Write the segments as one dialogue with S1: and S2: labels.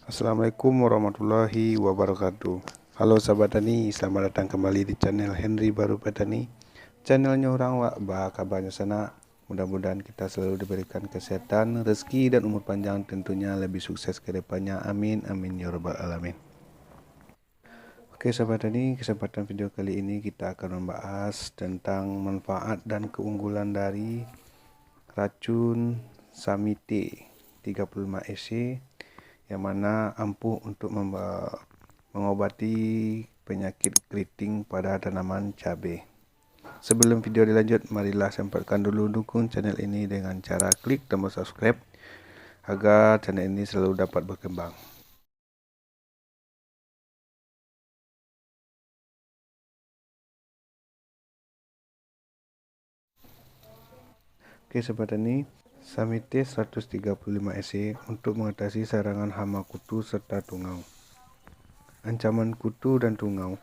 S1: Assalamualaikum warahmatullahi wabarakatuh. Halo sahabat tani, selamat datang kembali di channel Henry Baru Petani. Channelnya orang wak kabarnya sana. Mudah-mudahan kita selalu diberikan kesehatan, rezeki dan umur panjang, tentunya lebih sukses ke depannya. Amin amin ya rabbal alamin. Oke sahabat tani, kesempatan video kali ini kita akan membahas tentang manfaat dan keunggulan dari racun Samite 35 EC yang mana ampuh untuk mengobati penyakit keriting pada tanaman cabai. Sebelum video dilanjut, marilah sempatkan dulu dukung channel ini dengan cara klik tombol subscribe agar channel ini selalu dapat berkembang. Oke sobat tani, Samite 135 EC untuk mengatasi serangan hama kutu serta tungau. Ancaman kutu dan tungau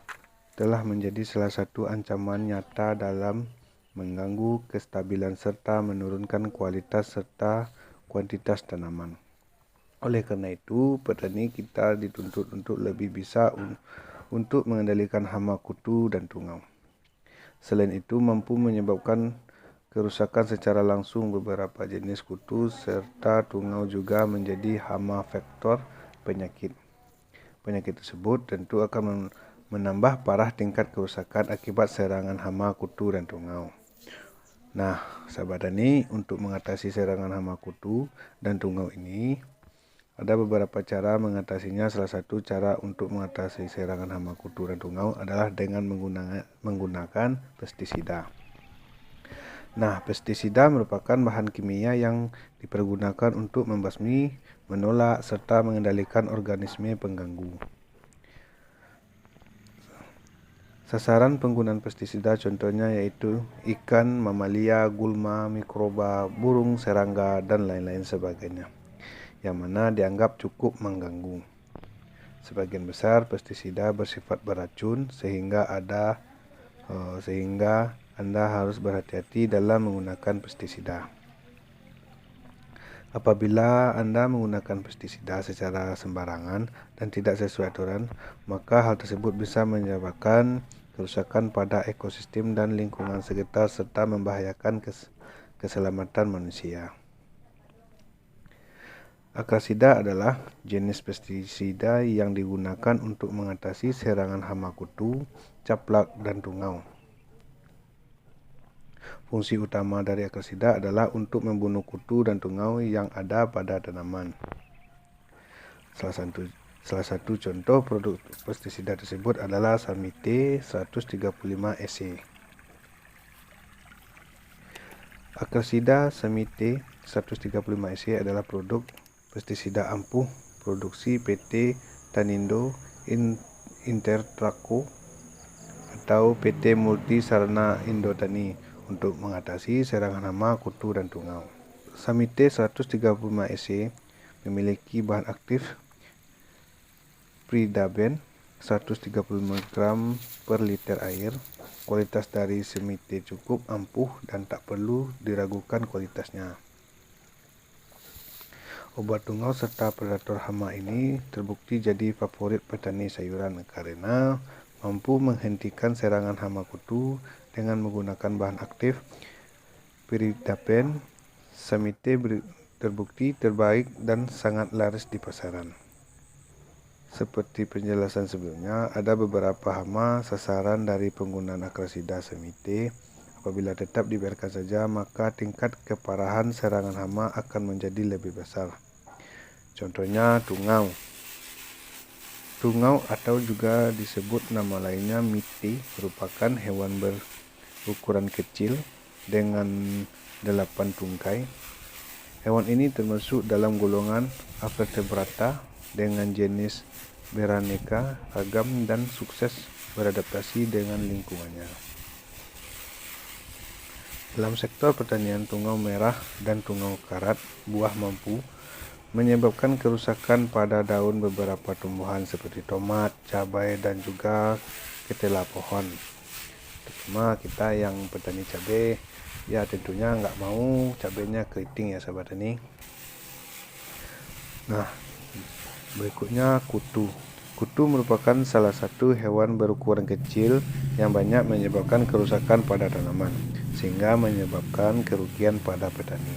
S1: telah menjadi salah satu ancaman nyata dalam mengganggu kestabilan serta menurunkan kualitas serta kuantitas tanaman. Oleh karena itu, petani kita dituntut untuk lebih bisa untuk mengendalikan hama kutu dan tungau. Selain itu, mampu menyebabkan kerusakan secara langsung beberapa jenis kutu serta tungau juga menjadi hama faktor penyakit. Penyakit tersebut tentu akan menambah parah tingkat kerusakan akibat serangan hama kutu dan tungau. Nah, sahabat tani, untuk mengatasi serangan hama kutu dan tungau ini ada beberapa cara mengatasinya. Salah satu cara untuk mengatasi serangan hama kutu dan tungau adalah dengan menggunakan pestisida. Nah, pestisida merupakan bahan kimia yang dipergunakan untuk membasmi, menolak, serta mengendalikan organisme pengganggu. Sasaran penggunaan pestisida contohnya yaitu ikan, mamalia, gulma, mikroba, burung, serangga, dan lain-lain sebagainya, yang mana dianggap cukup mengganggu. Sebagian besar pestisida bersifat beracun sehingga Anda harus berhati-hati dalam menggunakan pestisida. Apabila Anda menggunakan pestisida secara sembarangan dan tidak sesuai aturan, maka hal tersebut bisa menyebabkan kerusakan pada ekosistem dan lingkungan sekitar serta membahayakan keselamatan manusia. Akrasida adalah jenis pestisida yang digunakan untuk mengatasi serangan hama kutu, caplak, dan tungau. Fungsi utama dari akrasida adalah untuk membunuh kutu dan tungau yang ada pada tanaman. Salah satu contoh produk pestisida tersebut adalah Samite 135 EC. Akrasida Samite 135 EC adalah produk pestisida ampuh produksi PT Tanindo Intertraco atau PT Multi Sarana Indotani untuk mengatasi serangan hama, kutu, dan tungau. Samite 135 EC memiliki bahan aktif Pridaben 135 gram per liter air. Kualitas dari Samite cukup ampuh dan tak perlu diragukan kualitasnya. Obat tungau serta predator hama ini terbukti jadi favorit petani sayuran karena mampu menghentikan serangan hama kutu dengan menggunakan bahan aktif Pridaben. Samite terbukti terbaik dan sangat laris di pasaran. Seperti penjelasan sebelumnya, ada beberapa hama sasaran dari penggunaan akrasida Samite. Apabila tetap dibiarkan saja, maka tingkat keparahan serangan hama akan menjadi lebih besar. Contohnya tungau. Tungau atau juga disebut nama lainnya mite merupakan hewan berukuran kecil dengan 8 tungkai. Hewan ini termasuk dalam golongan Avertebrata dengan jenis beraneka ragam dan sukses beradaptasi dengan lingkungannya. Dalam sektor pertanian, tungau merah dan tungau karat buah mampu menyebabkan kerusakan pada daun beberapa tumbuhan seperti tomat, cabai, dan juga ketela pohon. Terutama kita yang petani cabai, ya tentunya nggak mau cabainya keriting ya sahabat tani. Nah, Berikutnya kutu. Kutu merupakan salah satu hewan berukuran kecil yang banyak menyebabkan kerusakan pada tanaman, sehingga menyebabkan kerugian pada petani.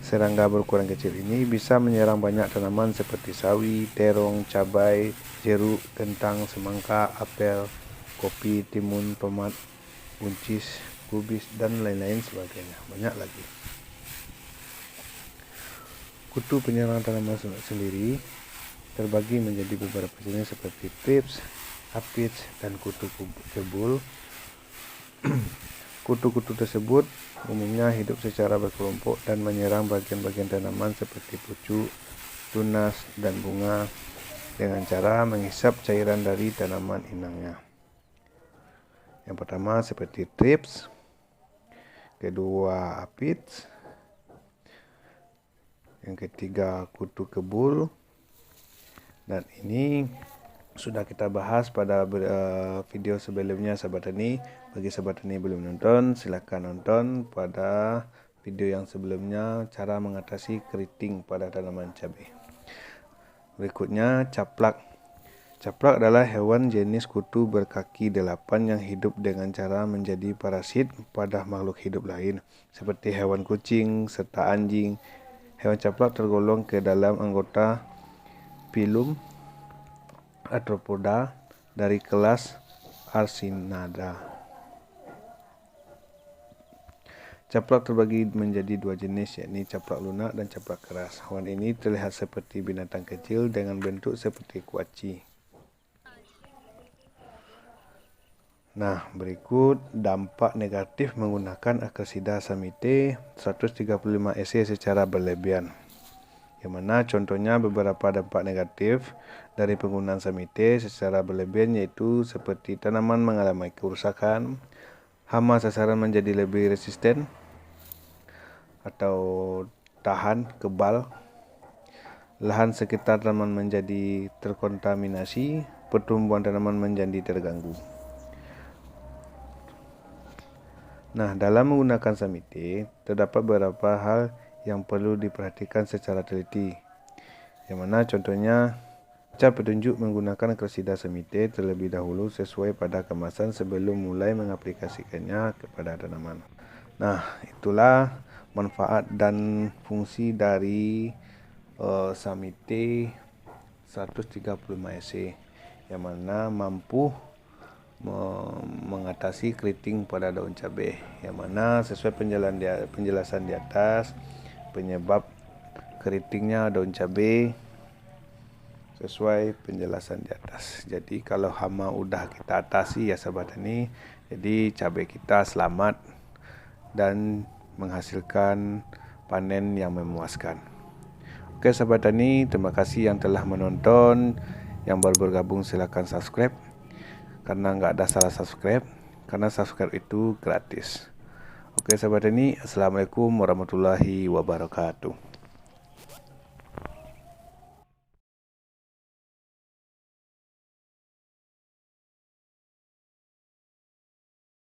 S1: Serangga berukuran kecil ini bisa menyerang banyak tanaman seperti sawi, terong, cabai, jeruk, kentang, semangka, apel, kopi, timun, tomat, buncis, kubis, dan lain-lain sebagainya. Banyak lagi. Kutu penyerang tanaman sendiri terbagi menjadi beberapa jenis seperti thrips, aphids, dan kutu kebul. Kutu-kutu tersebut umumnya hidup secara berkelompok dan menyerang bagian-bagian tanaman seperti pucuk, tunas, dan bunga dengan cara menghisap cairan dari tanaman inangnya. Yang pertama seperti thrips, kedua aphids, yang ketiga kutu kebul, dan ini sudah kita bahas pada video sebelumnya sahabat tani. Bagi sahabat tani belum nonton, silakan nonton pada video yang sebelumnya cara mengatasi keriting pada tanaman cabai. Berikutnya caplak. Caplak adalah hewan jenis kutu berkaki 8 yang hidup dengan cara menjadi parasit pada makhluk hidup lain seperti hewan kucing serta anjing. Hewan caplak tergolong ke dalam anggota filum Arthropoda dari kelas Arsinada. Caplak terbagi menjadi dua jenis, yakni caplak lunak dan caplak keras. Hewan ini terlihat seperti binatang kecil dengan bentuk seperti kuaci. Nah, berikut dampak negatif menggunakan Acaricida samite 135 EC secara berlebihan. Yang mana contohnya beberapa dampak negatif dari penggunaan samite secara berlebihan yaitu seperti tanaman mengalami kerusakan, hama sasaran menjadi lebih resisten atau tahan kebal, lahan sekitar tanaman menjadi terkontaminasi, pertumbuhan tanaman menjadi terganggu. Nah, dalam menggunakan samite terdapat beberapa hal yang perlu diperhatikan secara teliti, yang mana contohnya cara petunjuk menggunakan Acaricida samite terlebih dahulu sesuai pada kemasan sebelum mulai mengaplikasikannya kepada tanaman. Nah, itulah manfaat dan fungsi dari samite 135 EC yang mana mampu mengatasi keriting pada daun cabai, yang mana sesuai penjelasan di atas penyebab keritingnya daun cabai sesuai penjelasan di atas. Jadi kalau hama udah kita atasi ya sahabat tani, jadi cabai kita selamat dan menghasilkan panen yang memuaskan. Oke sahabat tani, terima kasih yang telah menonton. Yang baru bergabung silakan subscribe karena nggak ada salah subscribe, karena subscribe itu gratis. Oke sahabat tani, assalamualaikum warahmatullahi wabarakatuh.